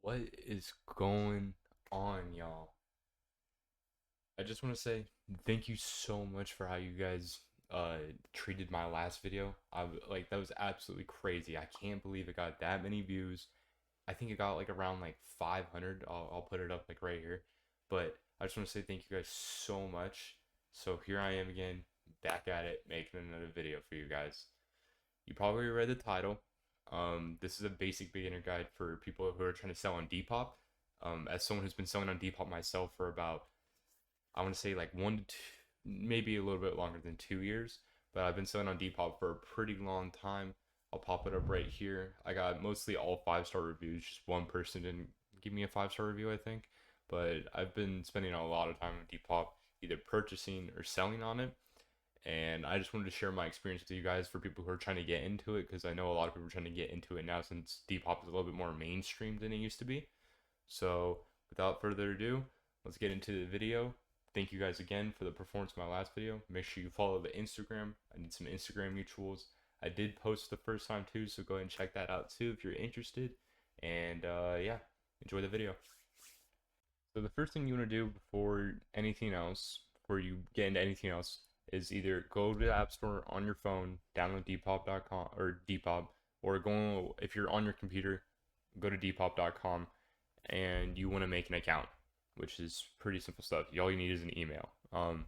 What is going on, y'all? I just want to say thank you so much for how you guys uh treated my last video. That was absolutely crazy. I can't believe it got that many views. I think it got like around like 500. I'll put it up like right here. But I just want to say thank you guys so much. So here I am again, back at it, making another video for you guys. You probably read the title. This is a basic beginner guide for people who are trying to sell on Depop. As someone who's been selling on Depop myself for about, I want to say like 1 to 2, maybe a little bit longer than 2 years, but I've been selling on Depop for a pretty long time. I'll pop it up right here. I got mostly all 5-star reviews. Just one person didn't give me a 5-star review, I think. But I've been spending a lot of time on Depop, either purchasing or selling on it, and I just wanted to share my experience with you guys for people who are trying to get into it, because I know a lot of people are trying to get into it now since Depop is a little bit more mainstream than it used to be. So without further ado, let's get into the video. Thank you guys again for the performance of my last video. Make sure you follow the Instagram. I need some Instagram mutuals. I did post the first time too, so go ahead and check that out too if you're interested. And yeah, enjoy the video. So the first thing you want to do before anything else, before you get into anything else, is either go to the App Store on your phone, download depop.com or Depop, or go if you're on your computer, go to depop.com, and you want to make an account, which is pretty simple stuff. All you need is an email. And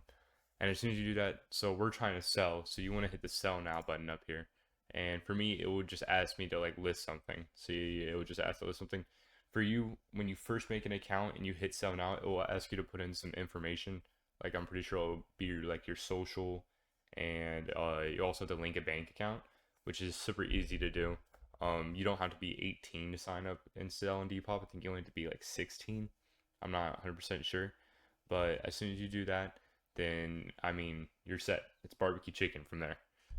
as soon as you do that, so we're trying to sell, so you want to hit the sell now button up here. And for me, it would just ask me to like list something. See, it would just ask to list something. For you, when you first make an account and you hit sell now, it will ask you to put in some information. Like I'm pretty sure it'll be like your social, and you also have to link a bank account, which is super easy to do. You don't have to be 18 to sign up and sell on Depop. I think you only have to be like 16. I'm not 100% sure, but as soon as you do that, then I mean you're set. It's barbecue chicken from there.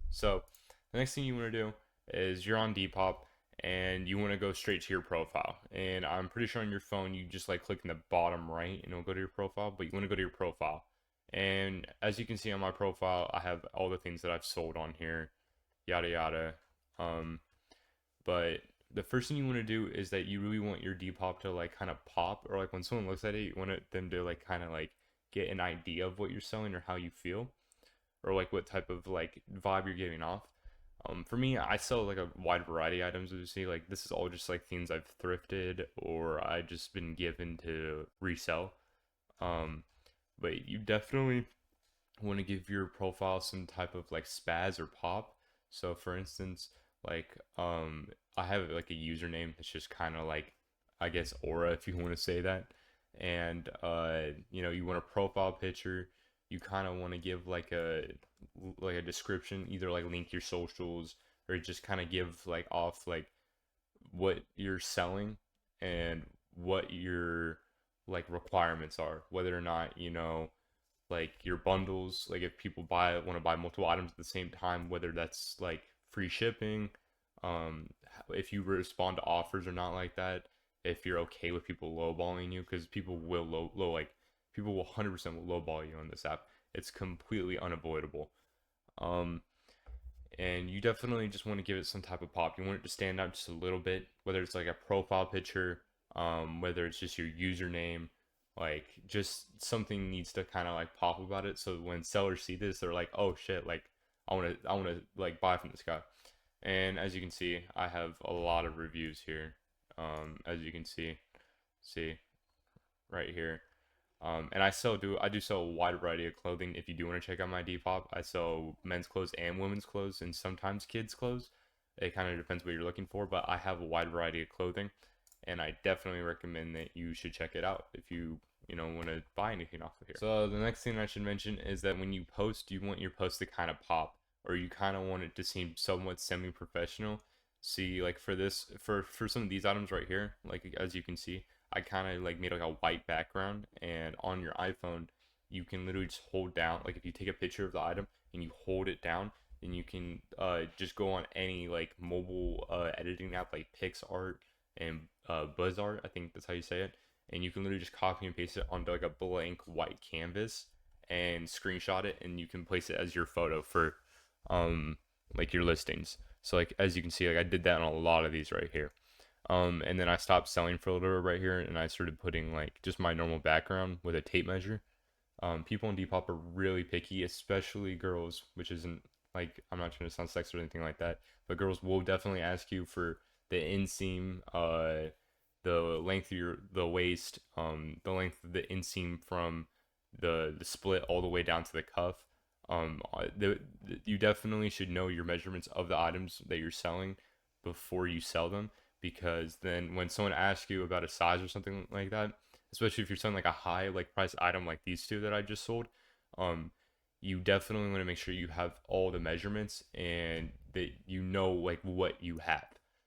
So the next thing you want to do is you're on Depop and you want to go straight to your profile. And I'm pretty sure on your phone you just like click in the bottom right and it'll go to your profile, but you want to go to your profile. And as you can see on my profile, I have all the things that I've sold on here, yada yada. Um, but the first thing you want to do is that you really want your Depop to like kind of pop, or like when someone looks at it, you want them to like kind of like get an idea of what you're selling or how you feel, or like what type of like vibe you're giving off. For me, I sell like a wide variety of items. As you see, like this is all just like things I've thrifted or I just been given to resell. Um, but you definitely want to give your profile some type of like spaz or pop. So for instance, like I have like a username that's just kind of like, I guess, aura, if you want to say that. And you want a profile picture. You kind of want to give like a description, either like link your socials or just kind of give like off like what you're selling and what your like requirements are, whether or not like your bundles, like if people want to buy multiple items at the same time, whether that's like free shipping, um if you respond to offers or not, like that, if you're okay with people lowballing you, because people will people will 100% will lowball you on this app. It's completely unavoidable. um and you definitely just want to give it some type of pop. You want it to stand out just a little bit, whether it's like a profile picture, whether it's just your username, like just something needs to kind of like pop about it. So when sellers see this, they're like, "Oh shit! Like I want to like buy from this guy." And as you can see, I have a lot of reviews here. As you can see right here. And I do sell a wide variety of clothing. If you do want to check out my Depop, I sell men's clothes and women's clothes, and sometimes kids clothes. It kind of depends what you're looking for, but I have a wide variety of clothing, and I definitely recommend that you should check it out if you want to buy anything off of here. So the next thing I should mention is that when you post, you want your post to kind of pop, or you kind of want it to seem somewhat semi-professional. See, like for some of these items right here, like as you can see, I kind of like made like a white background, and on your iPhone you can literally just hold down, like if you take a picture of the item and you hold it down, then you can just go on any like mobile editing app like PixArt and BuzzArt, I think that's how you say it, and you can literally just copy and paste it onto like a blank white canvas and screenshot it, and you can place it as your photo for um like your listings. So like as you can see, like I did that on a lot of these right here. And then I stopped selling for a little bit right here, and I started putting like just my normal background with a tape measure. People in Depop are really picky, especially girls, which isn't like, I'm not trying to sound sexist or anything like that, but girls will definitely ask you for the inseam, the length of the waist, the length of the inseam from the split all the way down to the cuff. You definitely should know your measurements of the items that you're selling before you sell them, because then when someone asks you about a size or something like that, especially if you're selling like a high like price item like these two that I just sold, um, you definitely want to make sure you have all the measurements and that you know like what you have.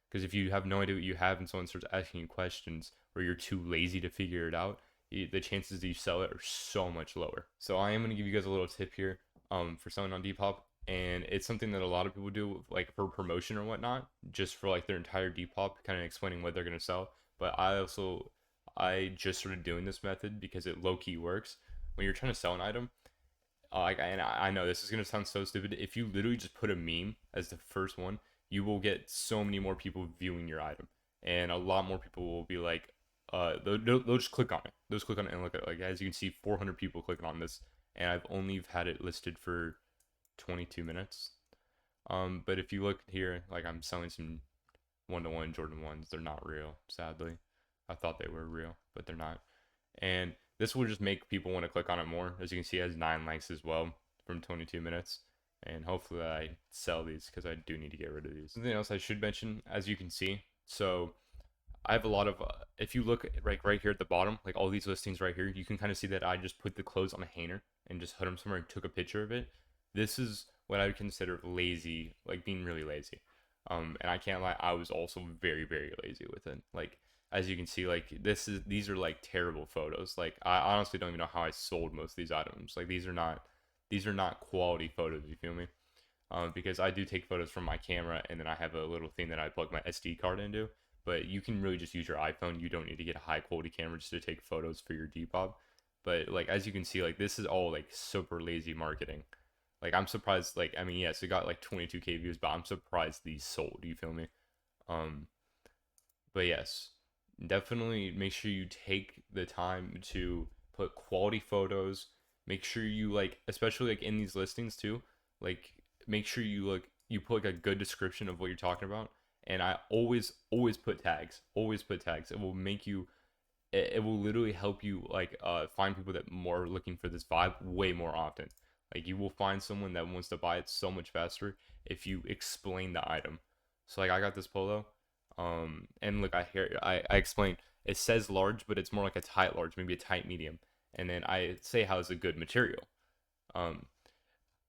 Because if you have no idea what you have and someone starts asking you questions or you're too lazy to figure it out, the chances that you sell it are so much lower. So I am going to give you guys a little tip here, for selling on Depop, and it's something that a lot of people do like for promotion or whatnot, just for like their entire Depop, kind of explaining what they're going to sell. But I just started doing this method because it low key works. When you're trying to sell an item, and I know this is gonna sound so stupid. If you literally just put a meme as the first one, you will get so many more people viewing your item, and a lot more people will be like, they'll just click on it. They'll just click on it and look at it. Like, as you can see, 400 people clicking on this, and I've only had it listed for 22 minutes. But if you look here, like I'm selling some one-to-one Jordan 1s. They're not real, sadly. I thought they were real, but they're not. And this will just make people want to click on it more. As you can see, it has 9 likes as well from 22 minutes. And hopefully I sell these because I do need to get rid of these. Something else I should mention, as you can see, so I have a lot of, if you look right here at the bottom, like all these listings right here, you can kind of see that I just put the clothes on a hanger and just put them somewhere and took a picture of it. This is what I would consider lazy, like being really lazy. And I can't lie, I was also very, very lazy with it. Like, as you can see, like these are like terrible photos. Like, I honestly don't even know how I sold most of these items. Like, these are not quality photos. You feel me? Because I do take photos from my camera, and then I have a little thing that I plug my SD card into. But you can really just use your iPhone. You don't need to get a high quality camera just to take photos for your Depop. But like, as you can see, like this is all like super lazy marketing. Like, I'm surprised. Like, I mean, yes, it got like 22K views, but I'm surprised these sold. You feel me? Um, but yes, definitely make sure you take the time to put quality photos. Make sure you like, especially like in these listings too, like make sure you put like a good description of what you're talking about. And I always put tags. Always put tags. It will make you, it will literally help you like find people that more looking for this vibe way more often. Like, you will find someone that wants to buy it so much faster if you explain the item. So like, I got this polo, and look, I explained it says large, but it's more like a tight large, maybe a tight medium, and then I say how it's a good material. Um,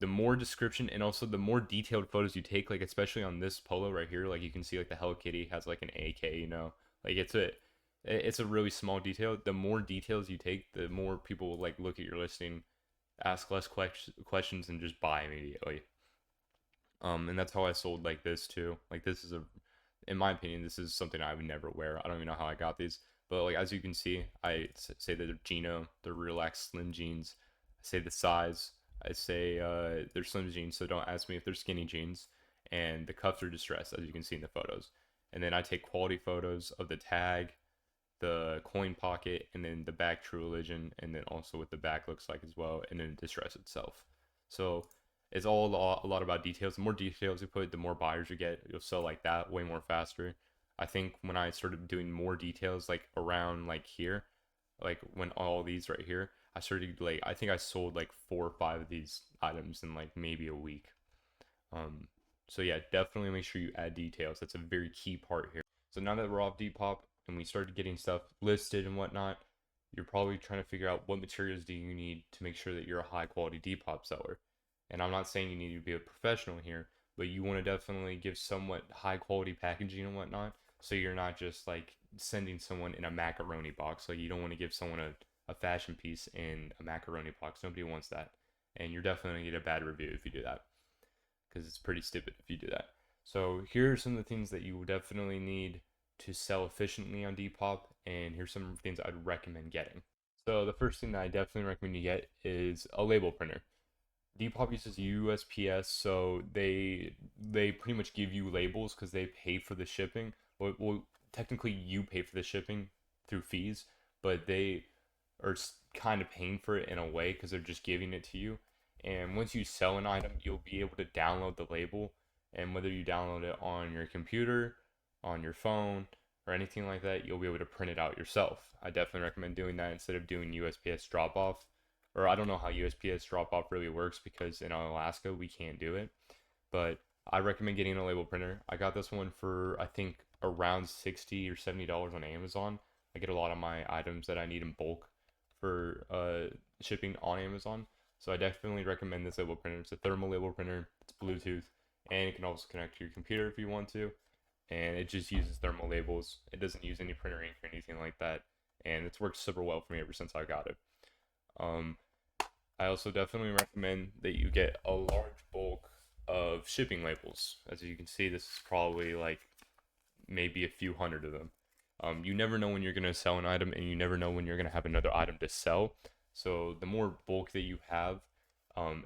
the more description and also the more detailed photos you take, like especially on this polo right here, like you can see like the Hello Kitty has like an AK, like it's a really small detail. The more details you take, the more people will like look at your listing, ask less questions, and just buy immediately. And that's how I sold like this too. Like, this is in my opinion, this is something I would never wear. I don't even know how I got these, but like, as you can see, I say that they're Gino, they're relaxed slim jeans. I say the size. I say they're slim jeans, so don't ask me if they're skinny jeans. And the cuffs are distressed, as you can see in the photos. And then I take quality photos of the tag, the coin pocket, and then the back True Religion, and then also what the back looks like as well, and then distress itself. So it's all a lot about details. The more details you put, the more buyers you get. You'll sell like that way more faster. I think when I started doing more details, like around like here, like when all these right here, I started like, I think I sold like 4 or 5 of these items in like maybe a week. Um, so yeah, definitely make sure you add details. That's a very key part here. So now that we're off Depop and we started getting stuff listed and whatnot, you're probably trying to figure out what materials do you need to make sure that you're a high quality Depop seller. And I'm not saying you need to be a professional here, but you want to definitely give somewhat high quality packaging and whatnot. So you're not just like sending someone in a macaroni box. Like, you don't want to give someone a fashion piece in a macaroni box. Nobody wants that. And you're definitely going to get a bad review if you do that, because it's pretty stupid if you do that. So here are some of the things that you will definitely need to sell efficiently on Depop, and here's some things I'd recommend getting. So the first thing that I definitely recommend you get is a label printer. Depop uses USPS, so they pretty much give you labels because they pay for the shipping. Well, technically you pay for the shipping through fees, but they are kind of paying for it in a way because they're just giving it to you. And once you sell an item, you'll be able to download the label, and whether you download it on your computer, on your phone, or anything like that, you'll be able to print it out yourself. I definitely recommend doing that instead of doing USPS drop off. Or I don't know how USPS drop off really works because in Alaska we can't do it. But I recommend getting a label printer. I got this one for I think around $60 or $70 on Amazon. I get a lot of my items that I need in bulk for shipping on Amazon. So I definitely recommend this label printer. It's a thermal label printer. It's Bluetooth, and it can also connect to your computer if you want to. And it just uses thermal labels. It doesn't use any printer ink or anything like that. And it's worked super well for me ever since I got it. Um, I also definitely recommend that you get a large bulk of shipping labels. As you can see, this is probably like maybe a few hundred of them. You never know when you're going to sell an item, and you never know when you're going to have another item to sell. So the more bulk that you have,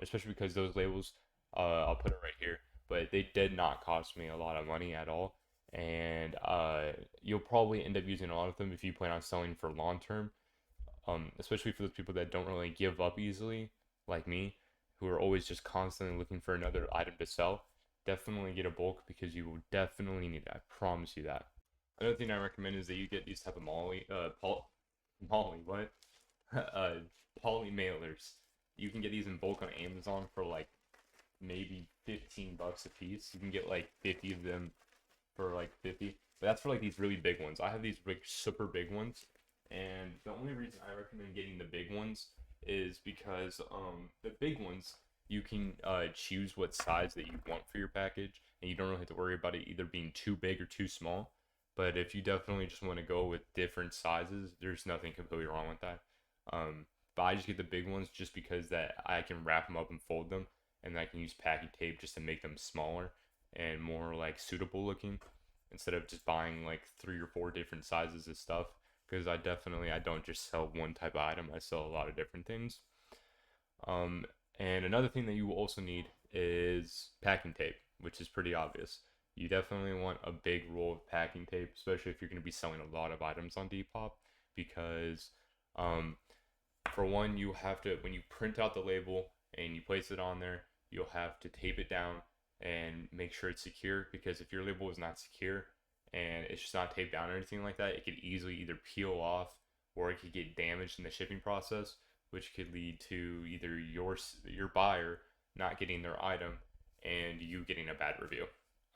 especially because those labels, I'll put it right here, but they did not cost me a lot of money at all. And you'll probably end up using a lot of them if you plan on selling for long term, especially for those people that don't really give up easily, like me, who are always just constantly looking for another item to sell. Definitely get a bulk because you will definitely need it. I promise you that. Another thing I recommend is that you get these type of what? uh, poly mailers. You can get these in bulk on Amazon for like maybe $15 a piece. You can get like 50 of them for like 50. But that's for like these really big ones. I have these like super big ones, and the only reason I recommend getting the big ones is because the big ones you can choose what size that you want for your package, and you don't really have to worry about it either being too big or too small. But if you definitely just want to go with different sizes, there's nothing completely wrong with that. But I just get the big ones just because that I can wrap them up and fold them, and I can use packing tape just to make them smaller and more like suitable looking instead of just buying like 3 or 4 different sizes of stuff, because I don't just sell one type of item. I sell a lot of different things. Um, and another thing that you will also need is packing tape, which is pretty obvious. You definitely want a big roll of packing tape, especially if you're going to be selling a lot of items on Depop, because um, for one, you have to, when you print out the label and you place it on there, you'll have to tape it down and make sure it's secure, because if your label is not secure and it's just not taped down or anything like that, it could easily either peel off or it could get damaged in the shipping process, which could lead to either your buyer not getting their item and you getting a bad review.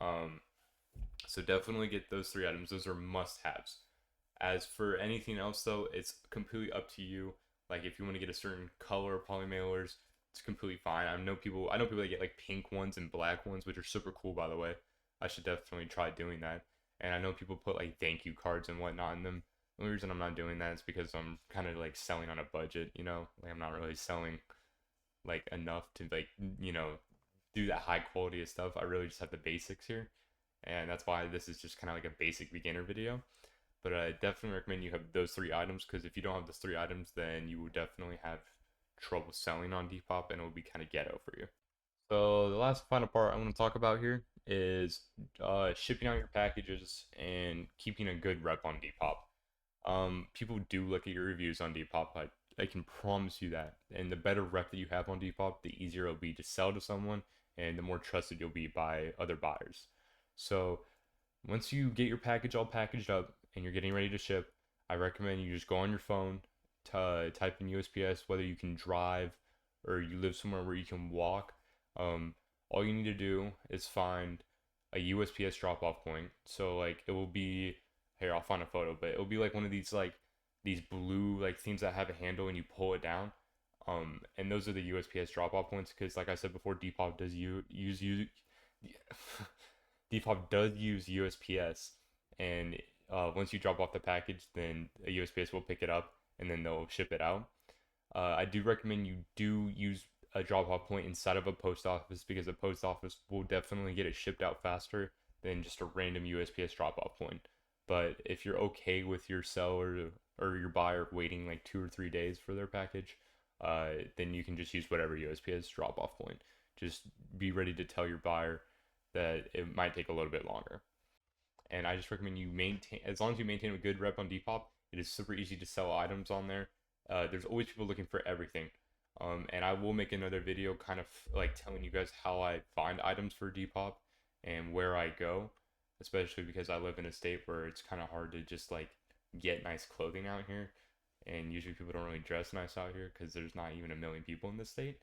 Um, so definitely get those 3 items. Those are must-haves. As for anything else, though, it's completely up to you. Like if you want to get a certain color of polymailers, it's completely fine. I know people that get like pink ones and black ones, which are super cool, by the way. I should definitely try doing that. And I know people put like thank you cards and whatnot in them. The only reason I'm not doing that is because I'm kind of like selling on a budget, you know? Like I'm not really selling like enough to like, you know, do that high quality of stuff. I really just have the basics here. And that's why this is just kind of like a basic beginner video. But I definitely recommend you have those 3 items, because if you don't have those 3 items, then you will definitely have trouble selling on Depop, and it will be kind of ghetto for you. So the last final part I want to talk about here is shipping out your packages and keeping a good rep on Depop. People do look at your reviews on Depop. I can promise you that. And the better rep that you have on Depop, the easier it'll be to sell to someone, and the more trusted you'll be by other buyers. So once you get your package all packaged up and you're getting ready to ship, I recommend you just go on your phone, type in USPS, whether you can drive or you live somewhere where you can walk. Um, all you need to do is find a USPS drop off point. So like it will be here, I'll find a photo, but it'll be like one of these like these blue like things that have a handle and you pull it down. And those are the USPS drop off points, because like I said before, Depop does use Depop does use USPS, and once you drop off the package, then a USPS will pick it up and then they'll ship it out. I do recommend you do use a drop off point inside of a post office, because a post office will definitely get it shipped out faster than just a random USPS drop off point. But if you're okay with your seller or your buyer waiting like 2 or 3 days for their package, then you can just use whatever USPS drop off point. Just be ready to tell your buyer that it might take a little bit longer. and I just recommend you maintain, as long as you maintain a good rep on Depop, it is super easy to sell items on there. There's always people looking for everything. And I will make another video kind of like telling you guys how I find items for Depop and where I go, especially because I live in a state where it's kind of hard to just like get nice clothing out here. And usually people don't really dress nice out here because there's not even a million people in this state.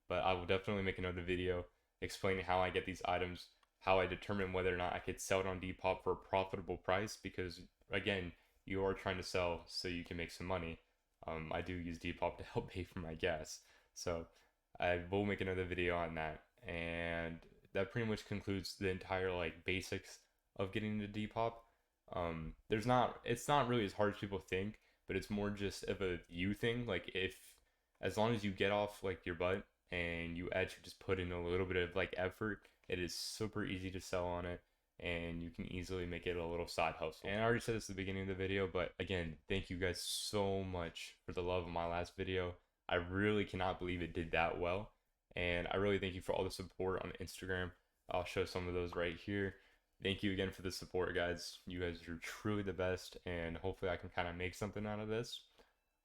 But I will definitely make another video explaining how I get these items, how I determine whether or not I could sell it on Depop for a profitable price, because again, you are trying to sell so you can make some money. I do use Depop to help pay for my gas, so I will make another video on that. And that pretty much concludes the entire like basics of getting into Depop. It's not really as hard as people think, but it's more just of a you thing. Like, if as long as you get off like your butt and you actually just put in a little bit of like effort, it is super easy to sell on it, and you can easily make it a little side hustle. And I already said this at the beginning of the video, but again, thank you guys so much for the love of my last video. I really cannot believe it did that well, and I really thank you for all the support on Instagram. I'll show some of those right here. Thank you again for the support, guys. You guys are truly the best, and hopefully I can kind of make something out of this.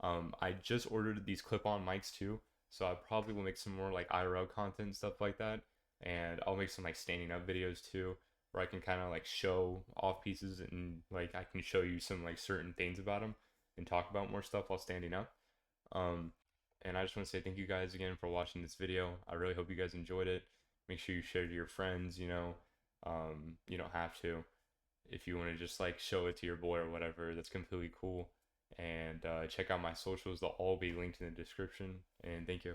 I just ordered these clip-on mics too, so I probably will make some more like IRL content and stuff like that, and I'll make some like standing up videos too, where I can kind of like show off pieces, and like I can show you some like certain things about them and talk about more stuff while standing up. Um, and I just want to say thank you guys again for watching this video. I really hope you guys enjoyed it. Make sure you share to your friends, you don't have to. If you want to just like show it to your boy or whatever, that's completely cool. And check out my socials, they'll all be linked in the description. And thank you.